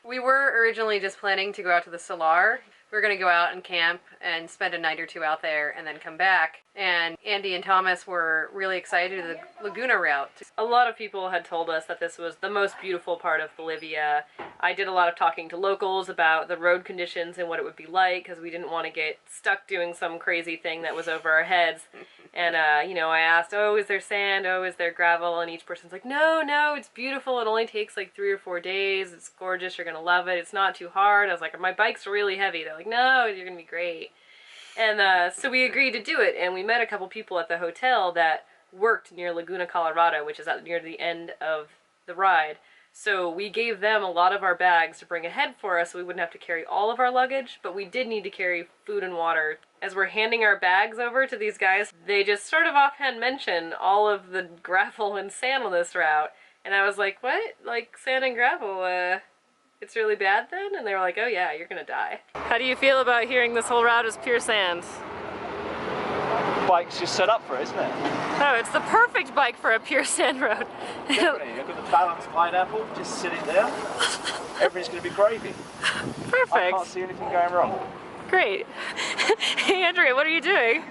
We were originally just planning to go out to the Salar. We were going to go out and camp and spend a night or two out there and then come back. And Andy and Thomas were really excited to the Laguna route. A lot of people had told us that this was the most beautiful part of Bolivia. I did a lot of talking to locals about the road conditions and what it would be like, because we didn't want to get stuck doing some crazy thing that was over our heads. And, you know, I asked, oh, is there sand? Oh, is there gravel? And each person's like, no, no, it's beautiful. It only takes like 3 or 4 days. It's gorgeous. You're going to love it. It's not too hard. I was like, my bike's really heavy. They're like, no, you're going to be great. And so we agreed to do it, and we met a couple people at the hotel that worked near Laguna, Colorado, which is near the end of the ride. So we gave them a lot of our bags to bring ahead for us so we wouldn't have to carry all of our luggage, but we did need to carry food and water. As we're handing our bags over to these guys, they just sort of offhand mention all of the gravel and sand on this route. And I was like, what? Like, sand and gravel, it's really bad then? And they were like, oh yeah, you're gonna die. How do you feel about hearing this whole route is pure sand? Bike's just set up for it, isn't it? Oh, it's the perfect bike for a pure sand road. Definitely. You've got the balanced pineapple just sitting there. Everything's going to be gravy. Perfect. I can't see anything going wrong. Great. Hey Andrea, what are you doing?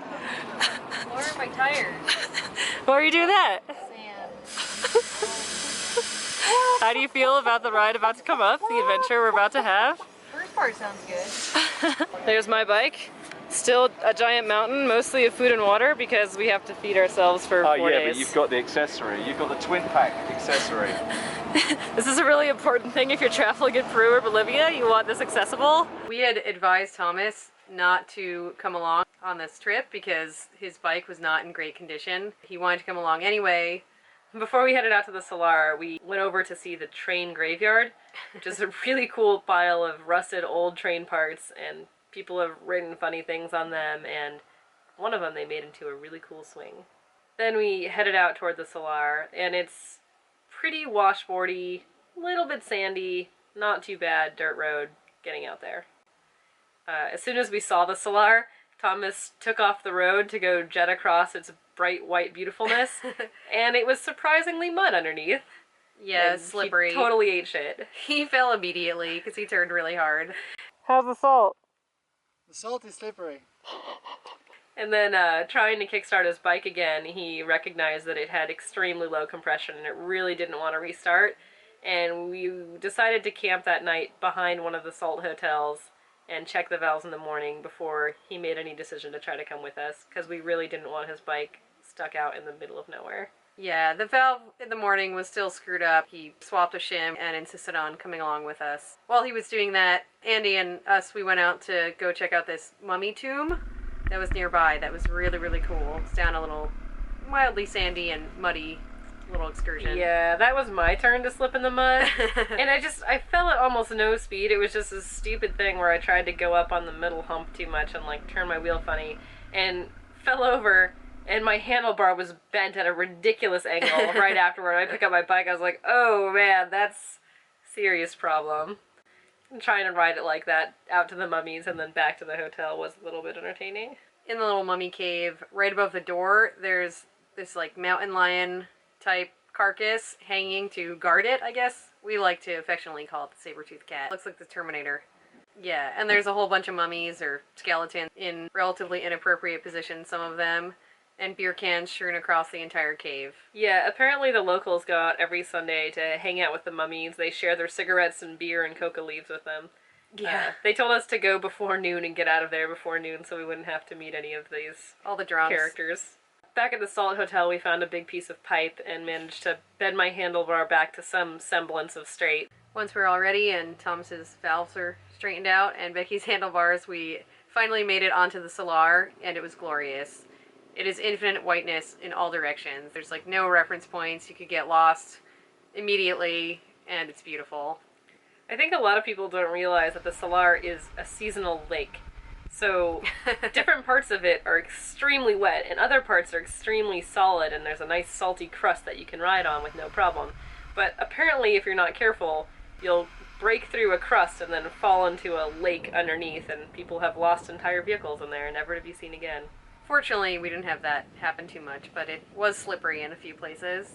Lowering my tires. Why are you doing that? Sand. How do you feel about the ride about to come up, the adventure we're about to have? First part sounds good. There's my bike. Still a giant mountain, mostly of food and water, because we have to feed ourselves for 4 days. But you've got the accessory. You've got the twin pack accessory. This is a really important thing if you're traveling in Peru or Bolivia. You want this accessible. We had advised Thomas not to come along on this trip because his bike was not in great condition. He wanted to come along anyway. Before we headed out to the Salar, we went over to see the train graveyard, which is a really cool pile of rusted old train parts, and people have written funny things on them, and one of them they made into a really cool swing. Then we headed out toward the Salar, and it's pretty washboardy, a little bit sandy, not too bad dirt road getting out there. As soon as we saw the Salar, Thomas took off the road to go jet across its bright white beautifulness, and it was surprisingly mud underneath. Yeah, slippery. He totally ate shit. He fell immediately because he turned really hard. How's the salt? The salt is slippery. And then trying to kickstart his bike again, he recognized that it had extremely low compression and it really didn't want to restart. And we decided to camp that night behind one of the salt hotels and check the valves in the morning before he made any decision to try to come with us, because we really didn't want his bike stuck out in the middle of nowhere. Yeah, the valve in the morning was still screwed up. He swapped a shim and insisted on coming along with us. While he was doing that, Andy and us, we went out to go check out this mummy tomb that was nearby. That was really, really cool. It's down a little mildly sandy and muddy little excursion. Yeah, that was my turn to slip in the mud. And I fell at almost no speed. It was just this stupid thing where I tried to go up on the middle hump too much and like turn my wheel funny and fell over. And my handlebar was bent at a ridiculous angle right afterward. I picked up my bike, I was like, oh man, that's a serious problem. And trying to ride it like that out to the mummies and then back to the hotel was a little bit entertaining. In the little mummy cave, right above the door, there's this like mountain lion type carcass hanging to guard it, I guess. We like to affectionately call it the saber-toothed cat. Looks like the Terminator. Yeah, and there's a whole bunch of mummies or skeletons in relatively inappropriate positions, some of them. And beer cans strewn across the entire cave. Yeah, apparently the locals go out every Sunday to hang out with the mummies. They share their cigarettes and beer and coca leaves with them. Yeah. They told us to go before noon and get out of there before noon so we wouldn't have to meet any of these all the drunks. Characters. Back at the Salt Hotel, we found a big piece of pipe and managed to bend my handlebar back to some semblance of straight. Once we're all ready and Thomas's valves are straightened out and Becky's handlebars, we finally made it onto the Salar, and it was glorious. It is infinite whiteness in all directions. There's like no reference points. You could get lost immediately, and it's beautiful. I think a lot of people don't realize that the Salar is a seasonal lake. So different parts of it are extremely wet, and other parts are extremely solid, and there's a nice salty crust that you can ride on with no problem. But apparently, if you're not careful, you'll break through a crust and then fall into a lake underneath, and people have lost entire vehicles in there, never to be seen again. Fortunately, we didn't have that happen too much, but it was slippery in a few places.